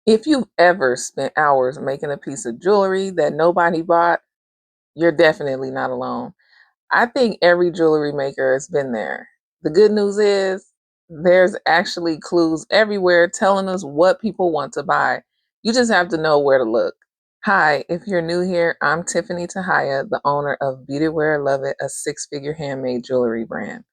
If you've ever spent hours making a piece of jewelry that nobody bought, you're definitely not alone. I think every jewelry maker has been there. The good news is there's actually clues everywhere telling us what people want to buy. You just have to know where to look. Hi, if you're new here, I'm Tiffany Tahaya, the owner of Bead It Wear Love It, a six-figure handmade jewelry brand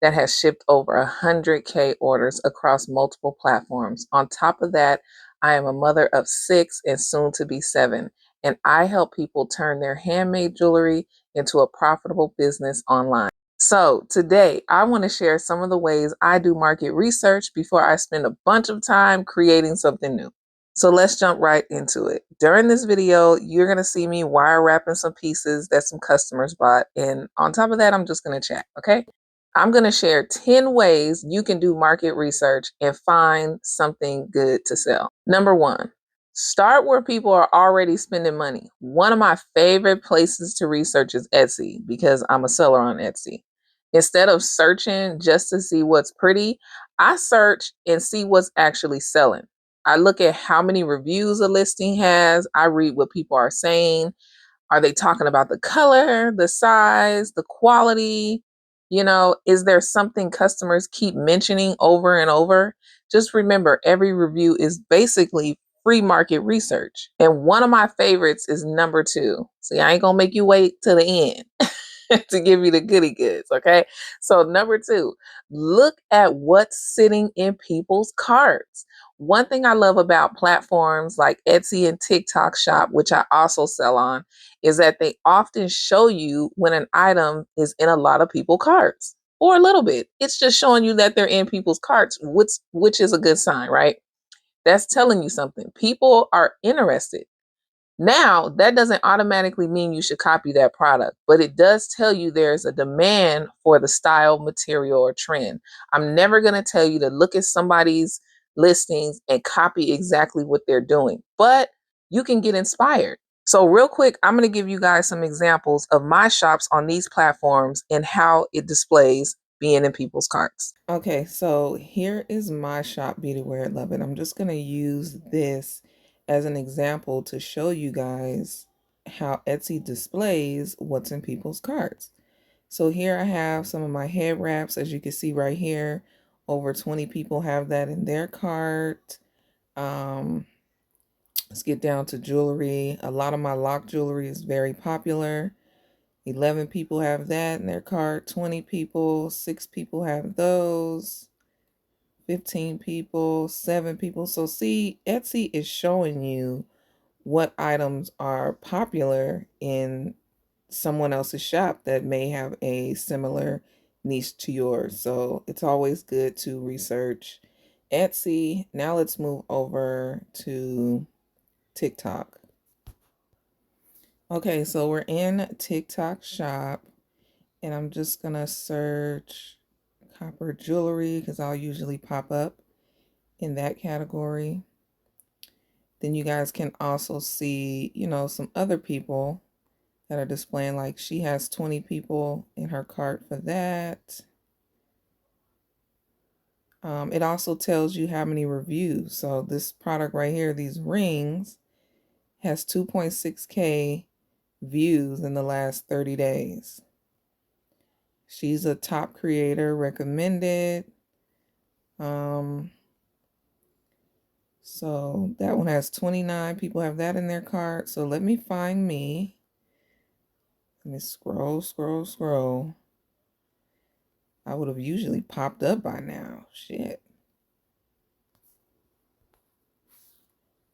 that has shipped over 100K orders across multiple platforms. On top of that, I am a mother of six and soon to be seven, and I help people turn their handmade jewelry into a profitable business online. So, today I want to share some of the ways I do market research before I spend a bunch of time creating something new. So, let's jump right into it. During this video, you're going to see me wire wrapping some pieces that some customers bought. And on top of that, I'm just going to chat, okay? I'm going to share 10 ways you can do market research and find something good to sell. Number one, start where people are already spending money. One of my favorite places to research is Etsy because I'm a seller on Etsy. Instead of searching just to see what's pretty, I search and see what's actually selling. I look at how many reviews a listing has. I read what people are saying. Are they talking about the color, the size, the quality? Is there something customers keep mentioning over and over? Just remember, every review is basically free market research. And one of my favorites is number two. See, I ain't gonna make you wait till the end to give you the goody goods, okay? So, number two, look at what's sitting in people's carts. One thing I love about platforms like Etsy and TikTok Shop, which I also sell on, is that they often show you when an item is in a lot of people's carts or a little bit. It's just showing you that they're in people's carts, which is a good sign, right? That's telling you something. People are interested. Now, that doesn't automatically mean you should copy that product, but it does tell you there's a demand for the style, material, or trend. I'm never going to tell you to look at somebody's listings and copy exactly what they're doing, but you can get inspired. So, real quick, I'm going to give you guys some examples of my shops on these platforms and how it displays being in people's carts. Okay, so here is my shop, Beauty Wear It Love It. I'm just going to use this as an example to show you guys how Etsy displays what's in people's carts. So here I have some of my head wraps, as you can see right here. Over 20 people have that in their cart. Let's get down to jewelry. A lot of my lock jewelry is very popular. 11 people have that in their cart. 20 people, 6 people have those. 15 people, 7 people. So see, Etsy is showing you what items are popular in someone else's shop that may have a similar niche to yours. So it's always good to research Etsy. Now let's move over to TikTok. Okay, so we're in TikTok shop and I'm just gonna search copper jewelry because I'll usually pop up in that category. Then you guys can also see, some other people that are displaying, like she has 20 people in her cart for that. It also tells you how many reviews. So this product right here, these rings, has 2.6K views in the last 30 days. She's a top creator, recommended. So that one has 29 people have that in their cart. So let me find me. Let me scroll. I would have usually popped up by now. Shit.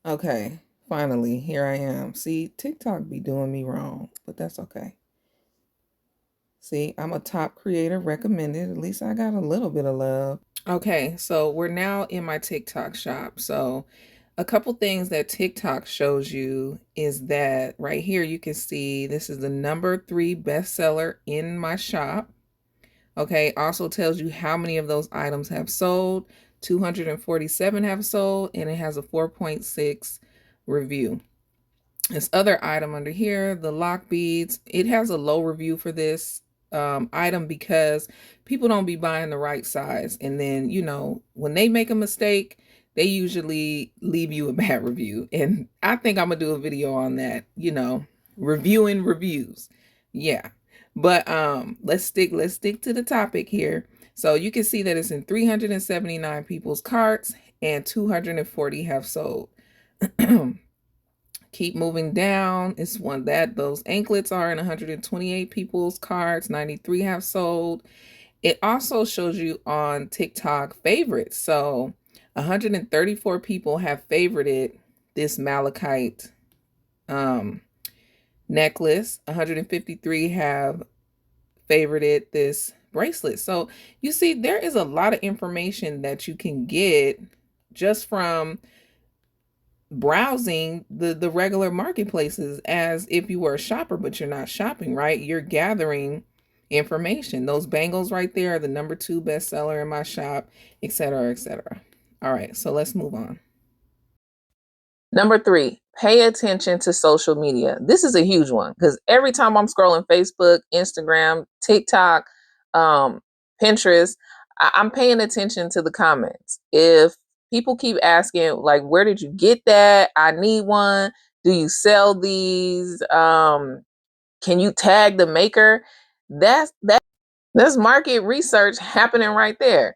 Okay, finally, here I am. See, TikTok be doing me wrong, but that's okay. See, I'm a top creator, recommended. At least I got a little bit of love. Okay, so we're now in my TikTok shop. So a couple things that TikTok shows you is that right here you can see this is the number 3 bestseller in my shop. Okay, also tells you how many of those items have sold. 247 have sold, and it has a 4.6 review. This other item under here, the lock beads, it has a low review for this item because people don't be buying the right size. And then, when they make a mistake, they usually leave you a bad review. And I think I'm gonna do a video on that, reviewing reviews. Yeah. But let's stick to the topic here. So you can see that it's in 379 people's carts and 240 have sold. Keep moving down. It's one that those anklets are in 128 people's carts, 93 have sold. It also shows you on TikTok favorites. So 134 people have favorited this malachite necklace. 153 have favorited this bracelet. So you see, there is a lot of information that you can get just from browsing the regular marketplaces as if you were a shopper, but you're not shopping, right? You're gathering information. Those bangles right there are the #2 bestseller in my shop, etc., etc. All right, so let's move on. Number 3, pay attention to social media. This is a huge one because every time I'm scrolling Facebook, Instagram, TikTok, Pinterest, I'm paying attention to the comments. If people keep asking, like, where did you get that? I need one. Do you sell these? Can you tag the maker? That's market research happening right there.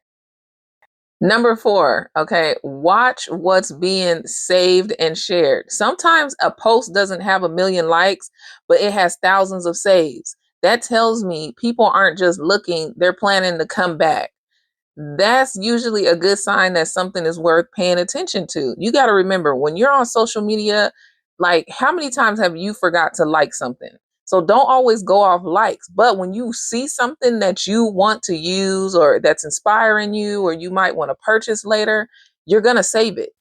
Number 4, okay, watch what's being saved and shared. Sometimes a post doesn't have a million likes, but it has thousands of saves. That tells me people aren't just looking, they're planning to come back. That's usually a good sign that something is worth paying attention to. You got to remember when you're on social media, like how many times have you forgot to like something? So don't always go off likes, but when you see something that you want to use or that's inspiring you or you might want to purchase later, you're going to save it.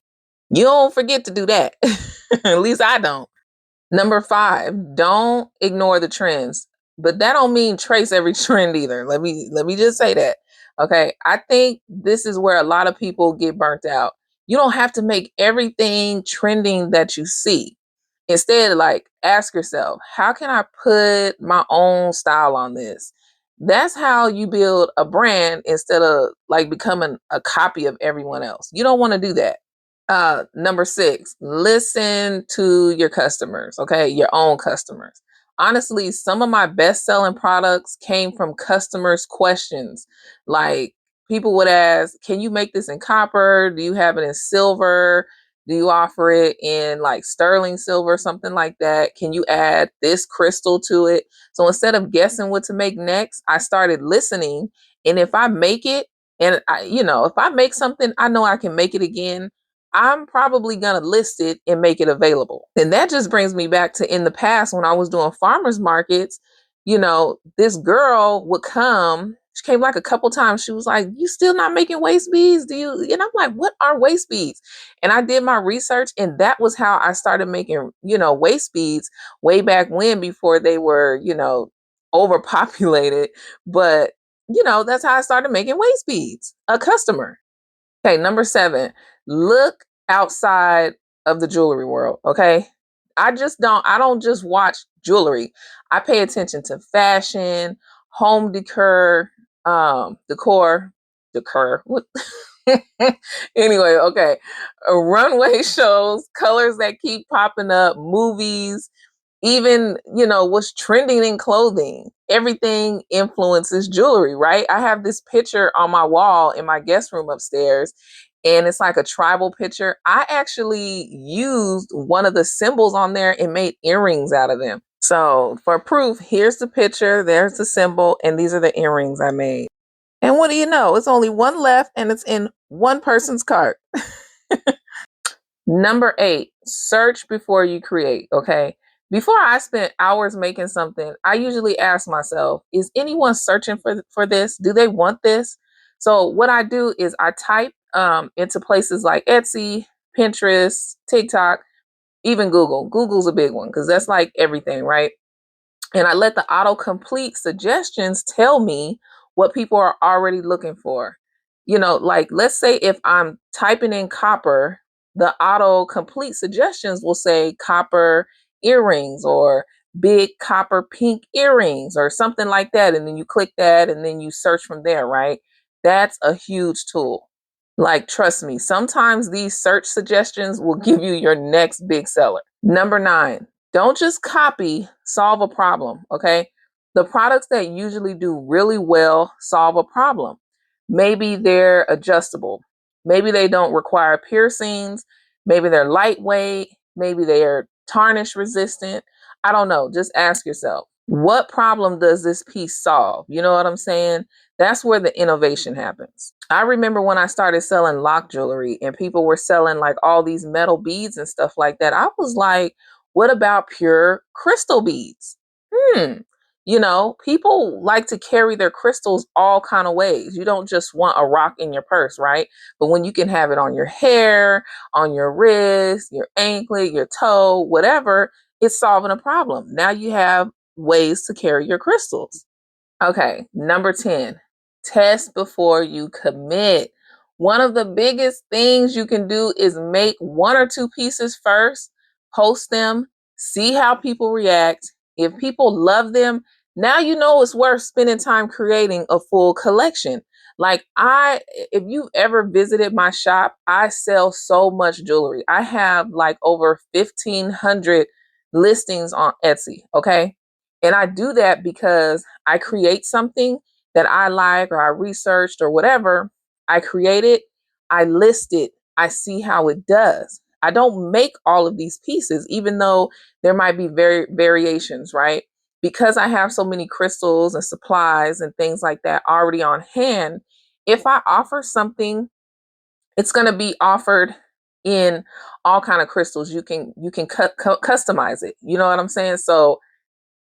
You don't forget to do that. At least I don't. Number 5, don't ignore the trends. But that don't mean trace every trend either. Let me just say that. Okay? I think this is where a lot of people get burnt out. You don't have to make everything trending that you see. Instead, like ask yourself, how can I put my own style on this? That's how you build a brand instead of like becoming a copy of everyone else. You don't want to do that. Number 6, listen to your customers, okay? Your own customers. Honestly, some of my best selling products came from customers' questions. Like people would ask, can you make this in copper? Do you have it in silver? Do you offer it in like sterling silver, something like that? Can you add this crystal to it? So instead of guessing what to make next, I started listening. And if I make it, and if I make something, I know I can make it again. I'm probably going to list it and make it available. And that just brings me back to in the past when I was doing farmers markets, this girl would come. She came like a couple times. She was like, you still not making waist beads? Do you? And I'm like, what are waist beads? And I did my research and that was how I started making, waist beads way back when before they were, overpopulated. But, that's how I started making waist beads, a customer. Okay, number 7, look outside of the jewelry world. Okay. I don't just watch jewelry. I pay attention to fashion, home decor. What? Anyway, okay. Runway shows, colors that keep popping up, movies, even what's trending in clothing. Everything influences jewelry, right? I have this picture on my wall in my guest room upstairs and it's like a tribal picture. I actually used one of the symbols on there and made earrings out of them. So for proof, here's the picture, there's the symbol, and these are the earrings I made. And what do you know, it's only one left and it's in one person's cart. Number 8, search before you create. Okay. Before I spend hours making something, I usually ask myself, is anyone searching for this? Do they want this? So what I do is I type into places like Etsy, Pinterest, TikTok, even Google. Google's a big one because that's like everything, right? And I let the autocomplete suggestions tell me what people are already looking for. Like let's say if I'm typing in copper, the autocomplete suggestions will say copper earrings or big copper pink earrings or something like that. And then you click that and then you search from there, right? That's a huge tool. Like, trust me, sometimes these search suggestions will give you your next big seller. Number 9, don't just copy, solve a problem, okay? The products that usually do really well solve a problem. Maybe they're adjustable. Maybe they don't require piercings. Maybe they're lightweight. Maybe they're tarnish resistant. I don't know. Just ask yourself, what problem does this piece solve? You know what I'm saying? That's where the innovation happens. I remember when I started selling lock jewelry and people were selling like all these metal beads and stuff like that. I was like, what about pure crystal beads? You know, people like to carry their crystals all kind of ways. You don't just want a rock in your purse, right? But when you can have it on your hair, on your wrist, your anklet, your toe, whatever, it's solving a problem. Now you have ways to carry your crystals. Okay, number 10, test before you commit. One of the biggest things you can do is make 1 or 2 pieces first, post them, see how people react. If people love them, now you know it's worth spending time creating a full collection. Like if you've ever visited my shop, I sell so much jewelry. I have like over 1,500 listings on Etsy, okay? And I do that because I create something that I like or I researched or whatever. I create it, I list it, I see how it does. I don't make all of these pieces, even though there might be variations, right? Because I have so many crystals and supplies and things like that already on hand. If I offer something, it's going to be offered in all kind of crystals. You can customize it. You know what I'm saying? So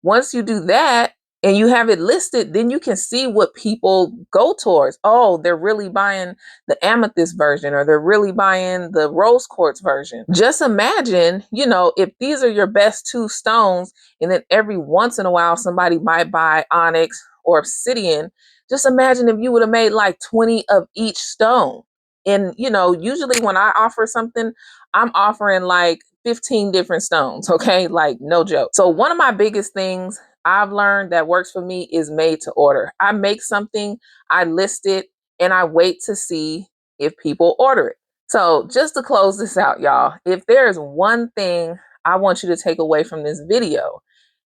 once you do that and you have it listed, then you can see what people go towards. Oh, they're really buying the amethyst version or they're really buying the rose quartz version. Just imagine, you know, if these are your best 2 stones and then every once in a while somebody might buy onyx or obsidian, just imagine if you would have made like 20 of each stone. And, you know, usually when I offer something, I'm offering like 15 different stones, okay? Like, no joke. So one of my biggest things I've learned that works for me is made to order. I make something, I list it, and I wait to see if people order it. So just to close this out, y'all, if there's one thing I want you to take away from this video,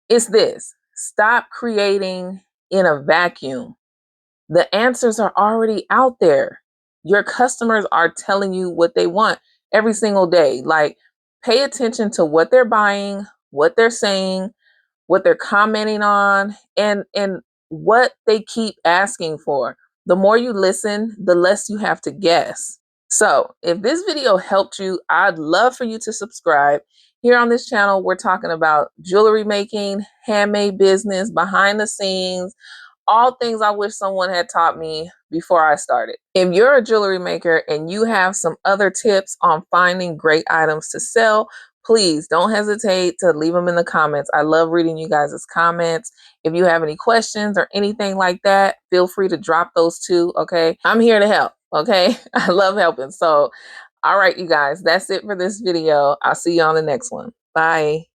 it's this: stop creating in a vacuum. The answers are already out there. Your customers are telling you what they want every single day. Like, pay attention to what they're buying, what they're saying, what they're commenting on, and what they keep asking for. The more you listen, the less you have to guess. So, if this video helped you, I'd love for you to subscribe. Here on this channel, we're talking about jewelry making, handmade business, behind the scenes, all things I wish someone had taught me before I started. If you're a jewelry maker and you have some other tips on finding great items to sell, please don't hesitate to leave them in the comments. I love reading you guys' comments. If you have any questions or anything like that, feel free to drop those too, okay? I'm here to help, okay? I love helping. So, all right, you guys, that's it for this video. I'll see you on the next one. Bye.